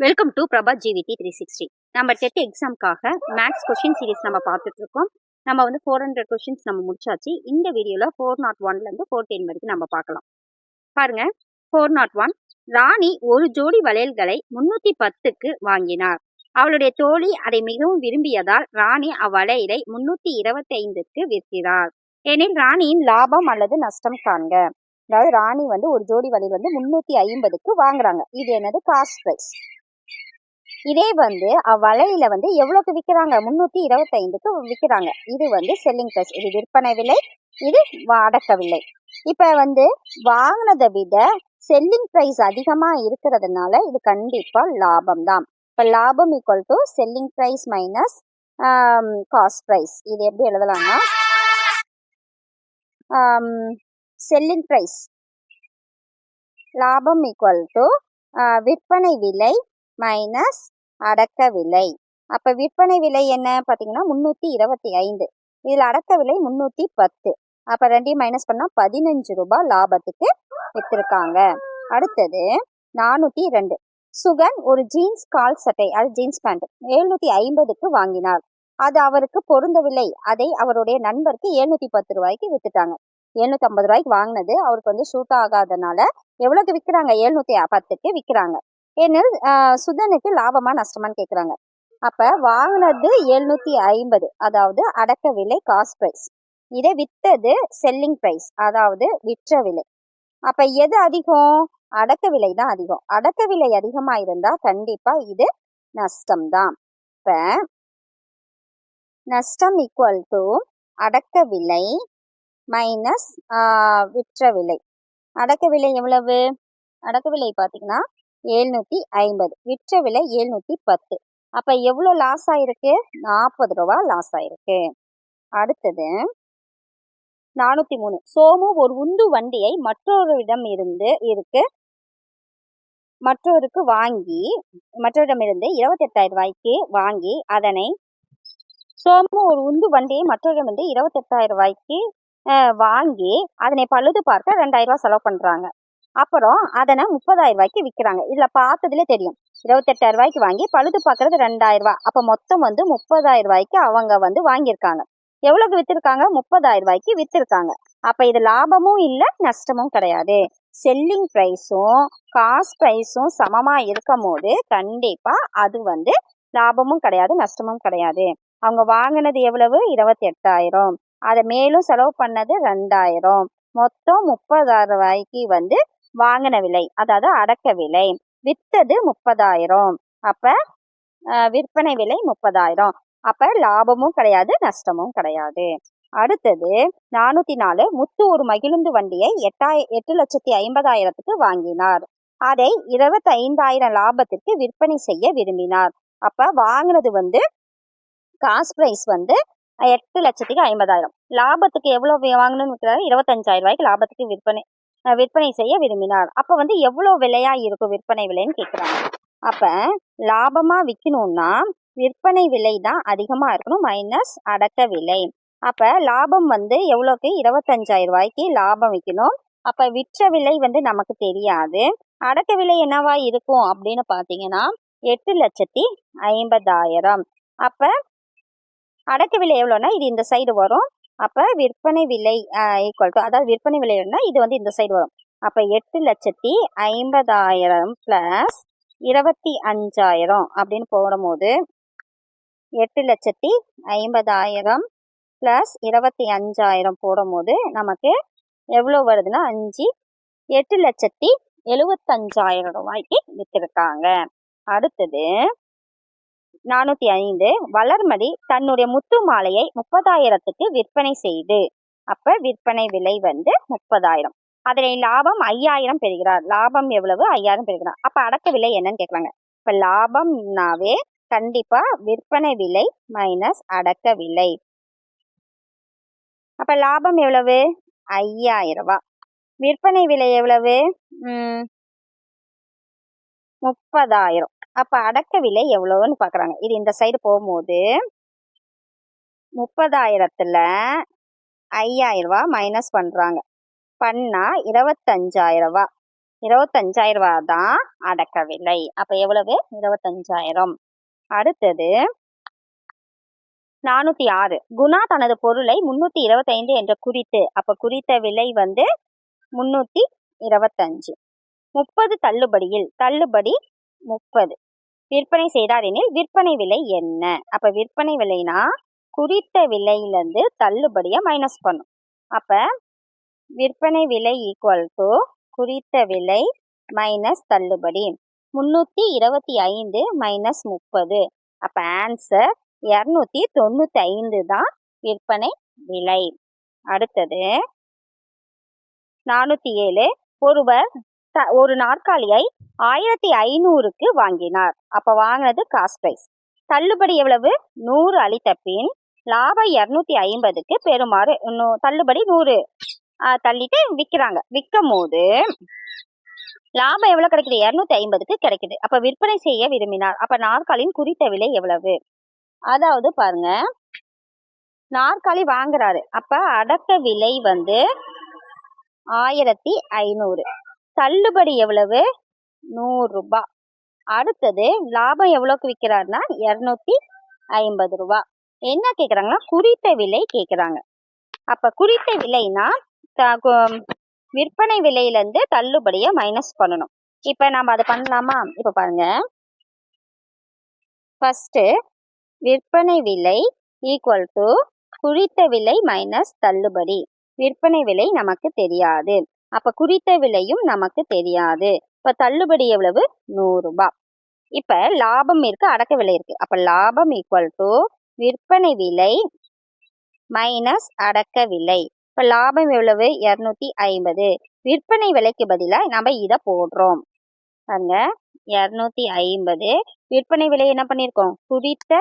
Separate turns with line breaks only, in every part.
Welcome to Prabha ஜிவிடி 360. நம்ம dead எக்ஸாம்க்காக maths question series நம்ம பார்த்துட்டு இருக்கோம். நம்ம வந்து 400 கொஷின்ஸ் நம்ம முடிச்சாச்சு. இந்த வீடியோல 401லேருந்து 410 வரைக்கும் நம்ம பார்க்கலாம். பாருங்க, 401. ராணி ஒரு ஜோடி வளையல்களை 310க்கு வாங்கினார். அவளுடைய தோழி அதை மிகவும் விரும்பியதால் ராணி அவ்வளையலை 325க்கு விற்கிறார். எனில் ராணியின் லாபம் அல்லது நஷ்டம் காண்க. அதாவது ராணி வந்து ஒரு ஜோடி வளையல் வந்து 350க்கு வாங்குறாங்க. இது என்னது? Cost price. இதே வந்து அவ்வளையில வந்து எவ்வளவுக்கு விற்கிறாங்க? 325க்கு விற்கிறாங்க. இது வந்து செல்லிங் பிரைஸ். இது விற்பனை விலை, இது அடக்க விலை. இப்ப வந்து வாங்கினதை விட செல்லிங் பிரைஸ் அதிகமா இருக்கிறதுனால இது கண்டிப்பா லாபம் தான். இப்ப லாபம் equal to selling price minus cost price. இது எப்படி எழுதலாம்னா, செல்லிங் பிரைஸ் லாபம் ஈக்குவல் டு விற்பனை விலை மைனஸ் அடக்க விலை. அப்ப விற்பனை விலை என்ன பாத்தீங்கன்னா 325. இதுல அடக்க விலை 310. அப்ப ரெண்டையும் மைனஸ் பண்ணா 15 ரூபாய் லாபத்துக்கு வித்திருக்காங்க. அடுத்தது 402. சுகன் ஒரு ஜீன்ஸ் கால் சட்டை, அது ஜீன்ஸ் பேண்ட் 750க்கு வாங்கினார். அது அவருக்கு பொருந்தவில்லை. அதை அவருடைய நண்பருக்கு 710 ரூபாய்க்கு வித்துட்டாங்க. 750 ரூபாய்க்கு வாங்கினது அவருக்கு வந்து சூட் ஆகாதனால எவ்வளவுக்கு விற்கிறாங்க? 710க்கு விற்கிறாங்க. ஏன்னு சுதனுக்கு லாபமா நஷ்டமான்னு கேட்குறாங்க. அப்ப வாங்கினது 750, அதாவது அடக்க விலை காஸ்ட் பிரைஸ். இதை வித்தது செல்லிங் பிரைஸ், அதாவது விற்ற விலை. அப்ப எது அதிகம்? அடக்க விலை தான் அதிகம். அடக்க விலை அதிகமா இருந்தா கண்டிப்பா இது நஷ்டம் தான். இப்ப நஷ்டம் ஈக்குவல் டு அடக்க விலை மைனஸ் விற்ற விலை. அடக்க விலை எவ்வளவு? அடக்க விலை பாத்தீங்கன்னா 750, விற்ற விலை 710. அப்ப எவ்வளவு லாஸ் ஆயிருக்கு? 40 ரூபாய் லாஸ் ஆயிருக்கு. அடுத்தது 403. சோமு ஒரு உந்து வண்டியை மற்றொருவரிடம் இருந்து 28,000 ரூபாய்க்கு வாங்கி அதனை சோமு ஒரு உந்து வண்டியை மற்றொருவரிடம் 28,000 ரூபாய்க்கு வாங்கி அதனை பழுது பார்க்க 2,000 ரூபாய் செலவு பண்றாங்க. அப்புறம் அதனை 30,000 ரூபாய்க்கு விற்கிறாங்க. இதுல பார்த்ததுல தெரியும், 28,000 ரூபாய்க்கு வாங்கி பழுது பார்க்கறது 2,000 ரூபாய். அப்ப மொத்தம் வந்து 30,000 ரூபாய்க்கு அவங்க வந்து வாங்கியிருக்காங்க. எவ்வளவுக்கு வித்திருக்காங்க? 30,000 ரூபாய்க்கு வித்திருக்காங்க. அப்ப இது லாபமும் இல்லை, நஷ்டமும் கிடையாது. செல்லிங் பிரைஸும் காஸ்ட் பிரைஸும் சமமா இருக்கும் போது கண்டிப்பா அது வந்து லாபமும் கிடையாது, நஷ்டமும் கிடையாது. அவங்க வாங்கினது எவ்வளவு? 28,000. அதை மேலும் செலவு பண்ணது 2,000. மொத்தம் 30,000 ரூபாய்க்கு வந்து வாங்கின விலை, அதாவது அடக்க விலை. வித்தது 30,000. அப்ப விற்பனை விலை 30,000. அப்ப லாபமும் கிடையாது, நஷ்டமும் கிடையாது. அடுத்தது 404. முத்து ஒரு மகிழுந்து வண்டியை 8,50,000க்கு வாங்கினார். அதை 25,000 லாபத்திற்கு விற்பனை செய்ய விரும்பினார். அப்ப வாங்கினது வந்து காஸ்ட் பிரைஸ் வந்து 8,50,000. லாபத்துக்கு எவ்வளவு வாங்கணும்னு விற்கிறாரு? 25,000 ரூபாய்க்கு லாபத்துக்கு விற்பனை செய்ய விரும்பினார். அப்ப வந்து எவ்வளவு விலையா இருக்கும் விற்பனை விலைன்னு கேட்கிறாங்க. அப்ப லாபமா விற்கணும்னா விற்பனை விலை தான் அதிகமா இருக்கணும், மைனஸ் அடக்க விலை. அப்ப லாபம் வந்து எவ்வளவுக்கு? 25,000 ரூபாய்க்கு லாபம் விற்கணும். அப்ப விற்ற விலை வந்து நமக்கு தெரியாது. அடக்க விலை என்னவா இருக்கும் அப்படின்னு பாத்தீங்கன்னா 8,50,000. அப்ப அடக்க விலை எவ்வளோன்னா இது இந்த சைடு வரும். அப்ப விற்பனை விலை ஈக்குவல் டு, அதாவது விற்பனை விலைன்னா இது வந்து இந்த சைடு வரும். அப்ப 8,50,000 பிளஸ் 25,000 அப்படின்னு போடும்போது 8,50,000 பிளஸ் 25,000 போடும்போது நமக்கு எவ்வளவு வருதுன்னா 8,75,000 ரூபாய்க்கு வித்திருக்காங்க. அடுத்தது 405. வளர்மதி தன்னுடைய முத்து மாலையை 30,000க்கு விற்பனை செய்து, அப்ப விற்பனை விலை வந்து 30,000. அதனை லாபம் 5,000 பெறுகிறார். லாபம் எவ்வளவு? 5,000 பெறுகிறார். அப்ப அடக்க விலை என்னன்னு கேட்கலாங்க. இப்ப லாபம்னாவே கண்டிப்பா விற்பனை விலை மைனஸ் அடக்க விலை. அப்ப லாபம் எவ்வளவு? 5,000 ரூபாய். விற்பனை விலை எவ்வளவு? 30,000. அப்ப அடக்க விலை எவ்வளவுன்னு பாக்குறாங்க. இது இந்த சைடு போகும்போது 30,000த்துல 5,000 ரூபாய் மைனஸ் பண்றாங்க. பண்ணா 25,000 ரூபாய். 25,000 ரூபாய் தான் அடக்க விலை. அப்ப எவ்வளவு? 25,000. அடுத்தது 406. குணா தனது பொருளை 325 என்று குறித்து, அப்ப குறித்த விலை வந்து 325. 30 தள்ளுபடியில், தள்ளுபடி 30 விற்பனை செய்தார் எனில் விற்பனை விலை என்ன? அப்ப விற்பனை விலைனா குறித்த விலையிலிருந்து தள்ளுபடியை மைனஸ் பண்ணும். அப்ப விற்பனை விலை ஈக்குவல் டு குறித்த விலை மைனஸ் தள்ளுபடி. 325 மைனஸ் 30. அப்ப ஆன்சர் 295 தான் விற்பனை விலை. அடுத்தது 407. ஒருவர் ஒரு நாற்காலியை 1500க்கு வாங்கினார். அப்ப வாங்கினது காஸ்ட் பிரைஸ். தள்ளுபடி எவ்வளவு? 100 அளித்த பின் லாபம் 250க்கு பெறுமாறு தள்ளுபடி 100 தள்ளிட்டு விற்கிறாங்க. விற்கும் போது லாபம் எவ்வளவு கிடைக்குது? 250க்கு கிடைக்குது. அப்ப விற்பனை செய்ய விரும்பினார். அப்ப நாற்காலியின் குறித்த விலை எவ்வளவு? அதாவது பாருங்க, நாற்காலி வாங்குறாரு. அப்ப அடக்க விலை வந்து 1500. தள்ளுபடி எவ்வளவு? 100 ரூபாய். அடுத்தது லாபம் எவ்வளவுக்கு விற்கிறாருன்னா 250 ரூபாய். என்ன கேக்குறாங்கன்னா குறித்த விலை கேக்குறாங்க. அப்ப குறித்த விலைனா விற்பனை விலையில இருந்து தள்ளுபடியை மைனஸ் பண்ணணும். இப்ப நம்ம அதை பண்ணலாமா? இப்ப பாருங்க, ஃபர்ஸ்ட் விற்பனை விலை ஈக்குவல் டு குறித்த விலை மைனஸ் தள்ளுபடி. விற்பனை விலை நமக்கு தெரியாது, அப்ப குறித்த விலையும் நமக்கு தெரியாது. இப்ப தள்ளுபடி எவ்வளவு? 100 ரூபாய். இப்ப லாபம் இருக்கு, அடக்க விலை இருக்கு. அப்ப லாபம் ஈக்குவல் டு விற்பனை விலை மைனஸ் அடக்க விலை. இப்ப லாபம் எவ்வளவு? 250. விற்பனை விலைக்கு பதிலா நம்ம இதை போடுறோம். பாருங்க, 250. விற்பனை விலை என்ன பண்ணிருக்கோம்? குறித்த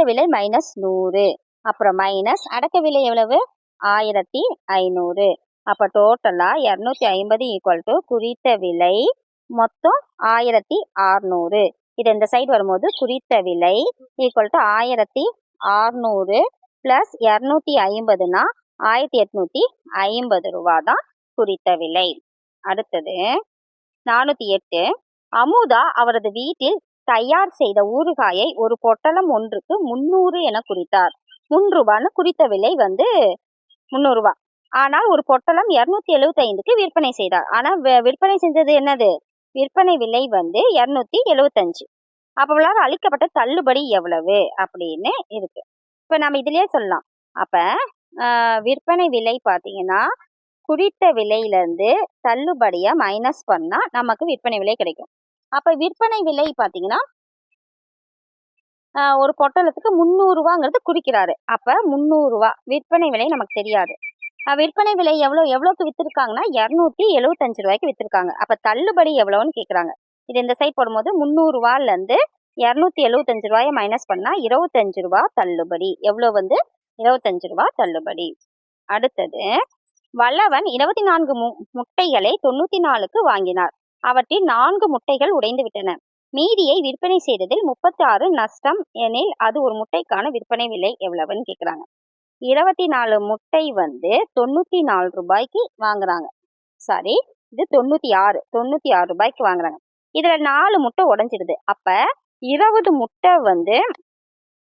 விலை மைனஸ் 100. அப்புறம் மைனஸ் அடக்க விலை எவ்வளவு? 1500. அப்ப டோட்டலா 250 ஈக்குவல் டு குறித்த விலை மொத்தம் 1600. இது இந்த சைடு வரும்போது குறித்த விலை ஈக்குவல் டு 1600 பிளஸ் 250னா 1850 ரூபாய் தான் குறித்த விலை. அடுத்தது 408. அமுதா அவரது வீட்டில் தயார் செய்த ஊறுகாயை ஒரு பொட்டலம் ஒன்றுக்கு 300 என குறித்தார். 3 ரூபான்னு குறித்த விலை வந்து 300 ரூபாய். ஆனால் ஒரு பொட்டலம் 275க்கு விற்பனை செய்தார். ஆனா விற்பனை செஞ்சது என்னது? விற்பனை விலை வந்து 275. அப்ப அளிக்கப்பட்ட தள்ளுபடி எவ்வளவு அப்படின்னு இருக்கு. இப்ப நம்ம இதுலயே சொல்லலாம். அப்ப விற்பனை விலை பாத்தீங்கன்னா குறித்த விலையில இருந்து தள்ளுபடிய மைனஸ் பண்ணா நமக்கு விற்பனை விலை கிடைக்கும். அப்ப விற்பனை விலை பாத்தீங்கன்னா ஒரு பொட்டலத்துக்கு 300 ரூபாங்கிறது குறிக்கிறாரு. அப்ப 300 ரூபாய் விற்பனை விலை நமக்கு தெரியாது. விற்பனை விலை எவ்வளவுக்கு வித்திருக்காங்கன்னா 275 ரூபாய்க்கு வித்திருக்காங்க. அப்ப தள்ளுபடி எவ்வளவுன்னு கேக்குறாங்க. இது இந்த சைட் போடும்போது 300 ரூபாயில இருந்து 275 ரூபாயை மைனஸ் பண்ணா 25 ரூபாய் தள்ளுபடி. எவ்வளவு வந்து? 25 ரூபாய் தள்ளுபடி. அடுத்தது வல்லவன் 24 முட்டைகளை 94க்கு வாங்கினார். அவற்றில் 4 முட்டைகள் உடைந்து விட்டன. மீதியை விற்பனை செய்ததில் 36 நஷ்டம் எனில் அது ஒரு முட்டைக்கான விற்பனை விலை எவ்வளவுன்னு கேக்குறாங்க. 24 முட்டை வந்து 94 ரூபாய்க்கு வாங்குறாங்க. சாரி, இது 96 ரூபாய்க்கு வாங்குறாங்க. இதுல 4 முட்டை உடைஞ்சிடுது. அப்ப 20 முட்டை வந்து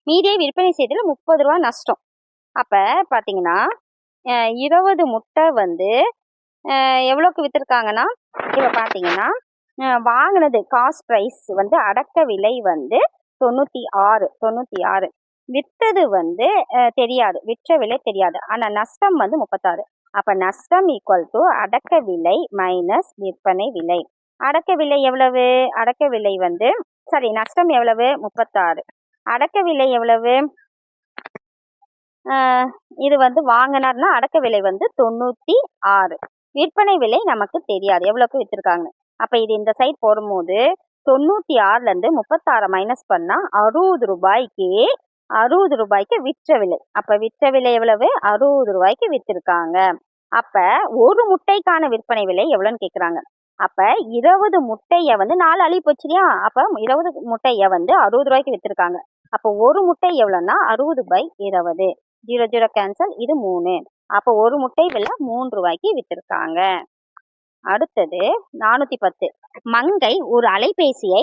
மீதியை விற்பனை செய்ததில் 30 ரூபாய் நஷ்டம். அப்ப பாத்தீங்கன்னா 20 முட்டை வந்து எவ்வளவுக்கு வித்திருக்காங்கன்னா, இப்ப பாத்தீங்கன்னா வாங்கினது காஸ்ட் பிரைஸ் வந்து அடக்க விலை வந்து 96. விற்றது வந்து தெரியாது, விற்ற விலை தெரியாது. ஆனா நஷ்டம் வந்து 36. அப்ப நஷ்டம் ஈக்குவல் டு அடக்க விலை மைனஸ் விற்பனை விலை. அடக்க விலை எவ்வளவு? அடக்க விலை வந்து நஷ்டம் எவ்வளவு? 36. அடக்க விலை எவ்வளவு? இது வந்து வாங்கினார்னா அடக்க விலை வந்து 96. விற்பனை விலை நமக்கு தெரியாது எவ்வளவுக்கு வித்திருக்காங்க. அப்ப இது இந்த சைட் போடும்போது 96ல இருந்து 36 மைனஸ் பண்ணா 60 ரூபாய்க்கு விற்ற விலை. அப்ப விற்ற விலை எவ்வளவு? 60 ரூபாய்க்கு வித்திருக்காங்க. அப்ப ஒரு முட்டைக்கான விற்பனை விலை எவ்வளவுன்னு கேக்குறாங்க. அப்ப 20 முட்டைய வந்து 4 அழி போச்சு இல்லையா? அப்ப 20 முட்டைய வந்து 60 ரூபாய்க்கு வித்திருக்காங்க. அப்ப ஒரு முட்டை எவ்வளவுன்னா 60/20. 0 0 கேன்சல், இது 3. அப்போ ஒரு முட்டை விலை 3 ரூபாய்க்கு வித்திருக்காங்க. அடுத்தது 410. மங்கை ஒரு அலைபேசியை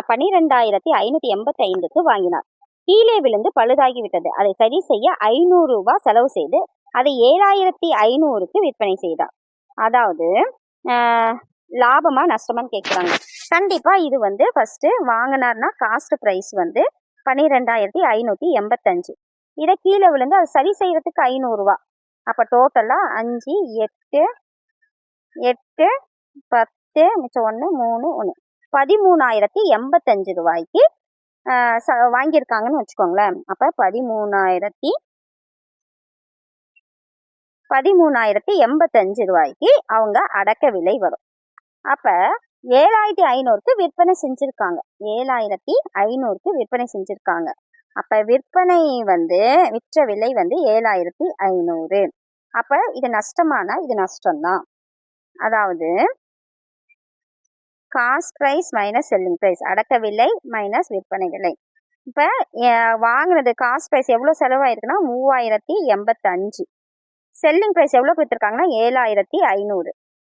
12,585க்கு வாங்கினார். கீழே விழுந்து பழுதாகிவிட்டது. அதை சரி செய்ய 500 ரூபாய் செலவு செய்து அதை 7,500க்கு விற்பனை செய்தார். அதாவது லாபமா நஷ்டமான்னு கேட்குறாங்க. கண்டிப்பா இது வந்து ஃபர்ஸ்ட் வாங்கினார்னா காஸ்ட் ப்ரைஸ் வந்து 12,585. இதை கீழே விழுந்து அதை சரி செய்யறதுக்கு 500 ரூபா. அப்ப டோட்டலா 5, 8, 8, 10, மிச்சம் 1, 3, 1 13,085 ரூபாய்க்கு வாங்கியிருக்காங்கன்னு வச்சுக்கோங்களேன். அப்ப 13,085 ரூபாய்க்கு அவங்க அடக்க விலை வரும். அப்ப 7,500க்கு விற்பனை செஞ்சிருக்காங்க. 7,500க்கு விற்பனை செஞ்சிருக்காங்க. அப்ப விற்பனை வந்து விற்ற விலை வந்து 7,500. அப்ப இது நஷ்டமானா இது நஷ்டம்தான். அதாவது cost price minus selling price, அடக்க விலை மைனஸ் விற்பனை விலை. இப்ப வாங்கினது காஸ்ட் ப்ரைஸ் எவ்வளவு செலவாயிருக்குன்னா 3,085. செல்லிங் ப்ரைஸ் எவ்வளவு வித்துருக்காங்கன்னா 7,500.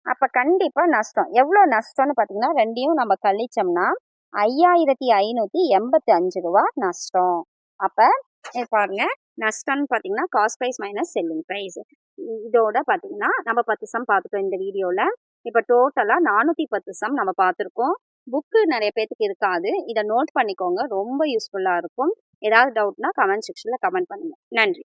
அப்ப கண்டிப்பா நஷ்டம். எவ்வளவு நஷ்டம்னு பாத்தீங்கன்னா ரெண்டையும் நம்ம கழிச்சோம்னா 5,585 ரூபாய் நஷ்டம். அப்ப பாருங்க, நஷ்டம்னு பாத்தீங்கன்னா cost price minus selling price. இதோட பாத்தீங்கன்னா நம்ம 10 சம் பார்த்துட்டோம் இந்த வீடியோல. இப்ப டோட்டலா 410 சம் நம்ம பார்த்துருக்கோம். புக்கு நிறைய பேருக்கு இருக்காது, இதை நோட் பண்ணிக்கோங்க, ரொம்ப யூஸ்ஃபுல்லா இருக்கும். ஏதாவது டவுட்னா கமெண்ட் செக்ஷன்ல கமெண்ட் பண்ணுங்க. நன்றி.